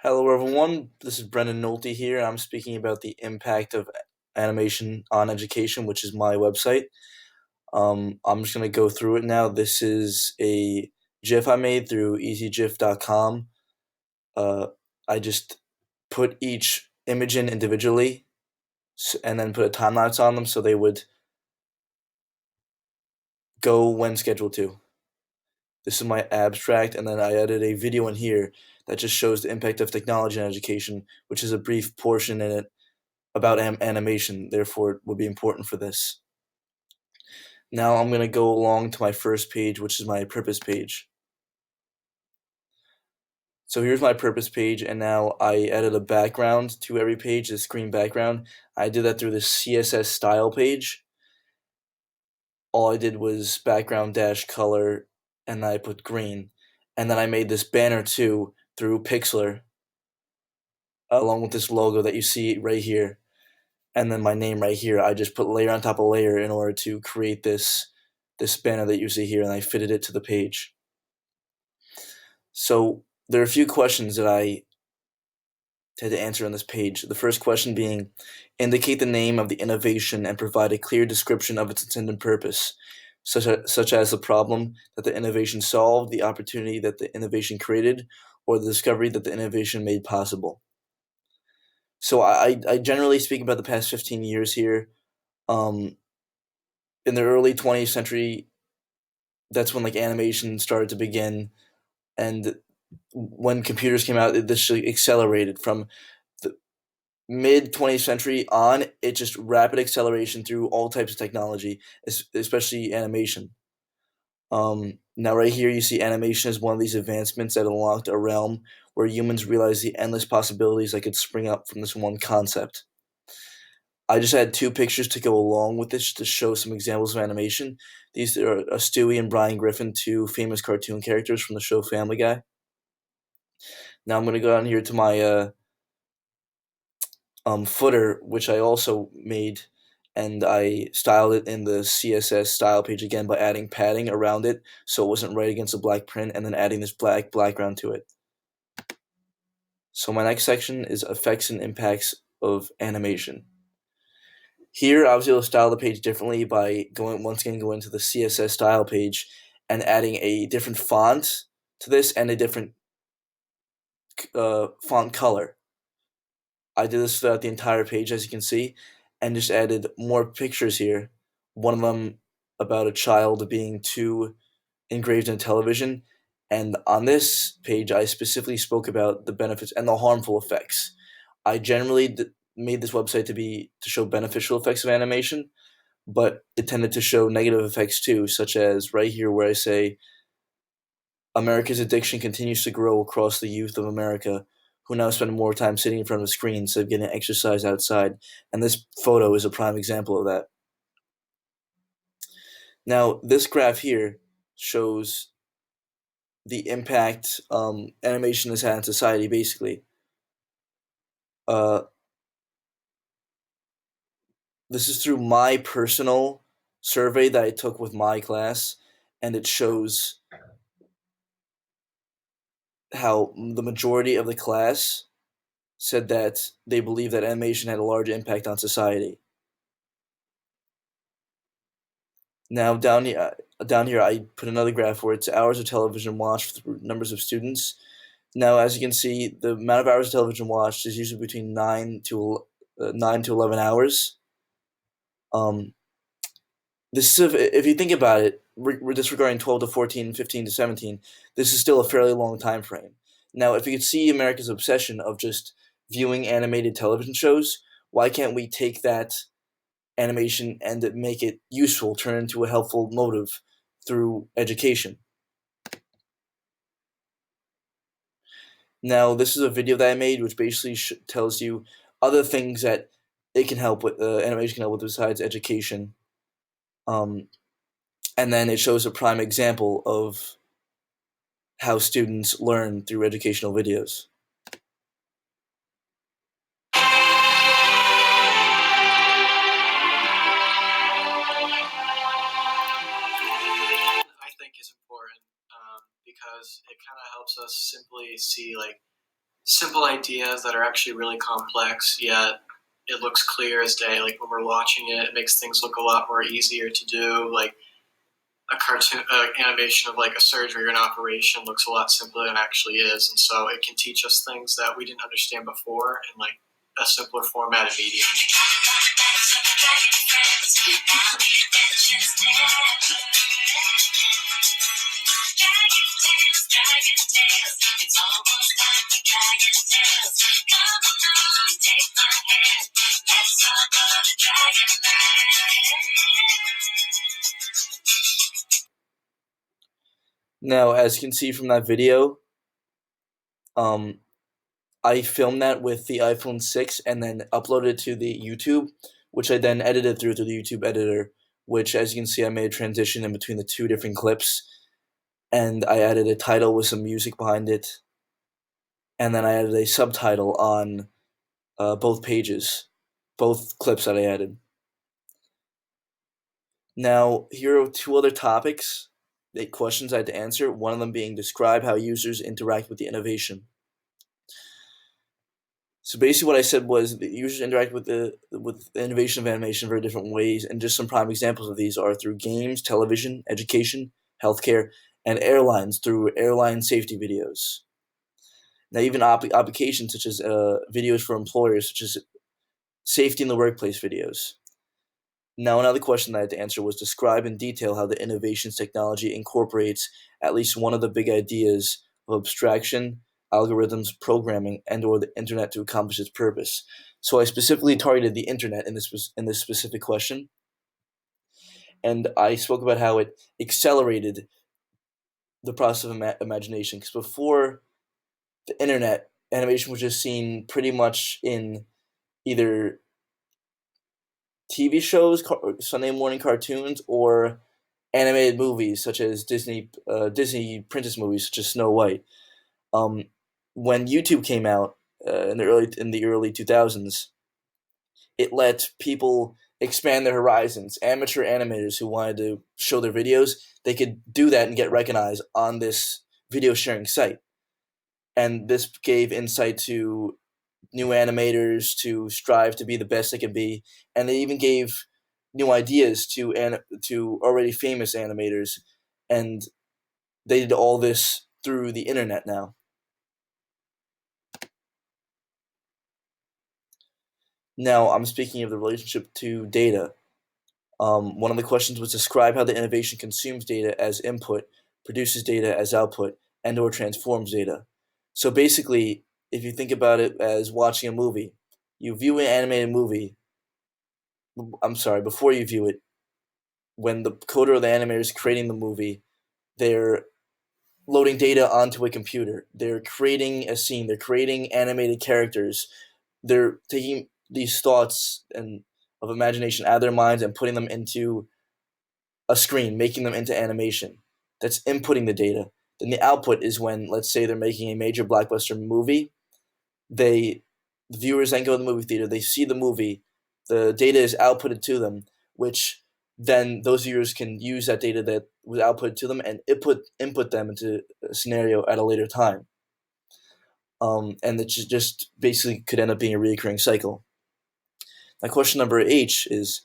Hello, everyone. This is Brendan Nolte here. I'm speaking about the impact of animation on education, which is my website. I'm just going to go through it now. This is a GIF I made through easygif.com. Uh, I just put each image in individually and then put a time lapse on them so they would go when scheduled to. This is my abstract, and then I added a video in here that just shows the impact of technology in education, which is a brief portion in it about animation, therefore it would be important for this. Now I'm going to go along to my first page, which is my purpose page. So here's my purpose page, and now I added a background to every page, a screen background. I did that through the CSS style page. All I did was background dash color, and I put green. And then I made this banner too through Pixlr, along with this logo that you see right here. And then my name right here. I just put layer on top of layer in order to create this banner that you see here, and I fitted it to the page. So there are a few questions that I had to answer on this page. The first question being, indicate the name of the innovation and provide a clear description of its intended purpose, such as the problem that the innovation solved, the opportunity that the innovation created, or the discovery that the innovation made possible. So I generally speak about the past 15 years here. Um, in the early 20th century, that's when like animation started to begin, and when computers came out, this accelerated from the mid 20th century on. It just rapid acceleration through all types of technology, especially animation. Now, right here, you see animation as one of these advancements that unlocked a realm where humans realized the endless possibilities that could spring up from this one concept. I just had two pictures to go along with this to show some examples of animation. These are Stewie and Brian Griffin, two famous cartoon characters from the show Family Guy. Now I'm going to go down here to my footer, which I also made, and I styled it in the CSS style page again by adding padding around it so it wasn't right against the black print, and then adding this black background to it. So my next section is effects and impacts of animation. Here, I was able to style the page differently by going to the CSS style page and adding a different font to this and a different font color. I did this throughout the entire page, as you can see, and just added more pictures here. One of them about a child being too engraved in television. And on this page, I specifically spoke about the benefits and the harmful effects. I generally made this website to show beneficial effects of animation, but it tended to show negative effects too, such as right here where I say America's addiction continues to grow across the youth of America, who now spend more time sitting in front of a screen instead of getting exercise outside. And this photo is a prime example of that. Now, this graph here shows the impact animation has had on society, basically. Uh, this is through my personal survey that I took with my class, and it shows how the majority of the class said that they believe that animation had a large impact on society. Now down here, I put another graph where it's hours of television watched through numbers of students. Now, as you can see, the amount of hours of television watched is usually between 9 to 11 hours. Um, this is if you think about it, we're disregarding 12 to 14, 15 to 17. This is still a fairly long time frame. Now, if you could see America's obsession of just viewing animated television shows, why can't we take that animation and make it useful, turn into a helpful motive through education? Now, this is a video that I made, which basically tells you other things that it can help with, animation can help with besides education. Um, and then it shows a prime example of how students learn through educational videos. I think is important because it kind of helps us simply see like simple ideas that are actually really complex, yet it looks clear as day. Like when we're watching it, it makes things look a lot more easier to do. Like a cartoon animation of like a surgery or an operation looks a lot simpler than it actually is, and so it can teach us things that we didn't understand before in like a simpler format and medium. Now, as you can see from that video, I filmed that with the iPhone 6 and then uploaded it to the YouTube, which I then edited through the YouTube editor, which, as you can see, I made a transition in between the two different clips, and I added a title with some music behind it, and then I added a subtitle on both pages, both clips that I added. Now, here are two other topics, questions I had to answer, one of them being describe how users interact with the innovation. So basically, what I said was that users interact with the innovation of animation in very different ways, and just some prime examples of these are through games, television, education, healthcare, and airlines through airline safety videos. Now, even applications such as videos for employers, such as safety in the workplace videos. Now, another question that I had to answer was describe in detail how the innovations technology incorporates at least one of the big ideas of abstraction, algorithms, programming, and/or the internet to accomplish its purpose. So I specifically targeted the internet in this specific question, and I spoke about how it accelerated the process of imagination. Because before the internet, animation was just seen pretty much in either TV shows, Sunday morning cartoons, or animated movies such as Disney princess movies such as Snow White. Um, when YouTube came out in the early 2000s, it let people expand their horizons. Amateur animators who wanted to show their videos, they could do that and get recognized on this video sharing site. And this gave insight to new animators to strive to be the best they can be, and they even gave new ideas to already famous animators, and they did all this through the internet now. Now I'm speaking of the relationship to data. One of the questions was describe how the innovation consumes data as input, produces data as output, and/or transforms data. So basically, if you think about it as watching a movie, you view an animated movie. I'm sorry, before you view it, when the coder or the animator is creating the movie, they're loading data onto a computer. They're creating a scene. They're creating animated characters. They're taking these thoughts and of imagination out of their minds and putting them into a screen, making them into animation. That's inputting the data. Then the output is when, let's say, they're making a major blockbuster movie. The viewers then go to the movie theater. They see the movie. The data is outputted to them, which then those viewers can use that data that was output to them and input them into a scenario at a later time. And it just basically could end up being a recurring cycle. Now, question number H is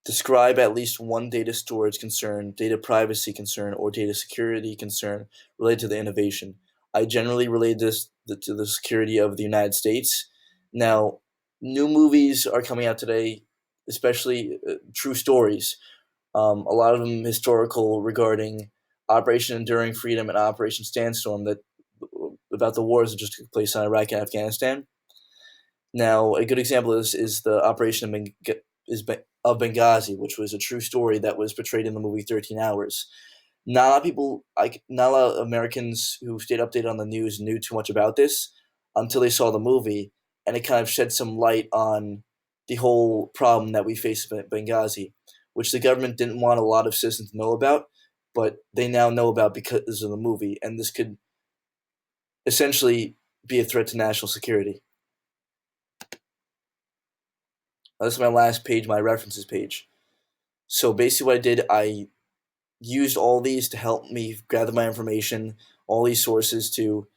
describe at least one data storage concern, data privacy concern, or data security concern related to the innovation. I generally relate this to the security of the United States. Now, new movies are coming out today, especially true stories. A lot of them historical regarding Operation Enduring Freedom and Operation Sandstorm, that about the wars that just took place in Iraq and Afghanistan. Now, a good example of this is the Operation of Benghazi, which was a true story that was portrayed in the movie 13 Hours. Not a lot of people, not a lot of Americans who stayed updated on the news knew too much about this until they saw the movie, and it kind of shed some light on the whole problem that we face in Benghazi, which the government didn't want a lot of citizens to know about, but they now know about because of the movie, and this could essentially be a threat to national security. This is my last page, my references page. So basically what I did, I used all these to help me gather my information, all these sources to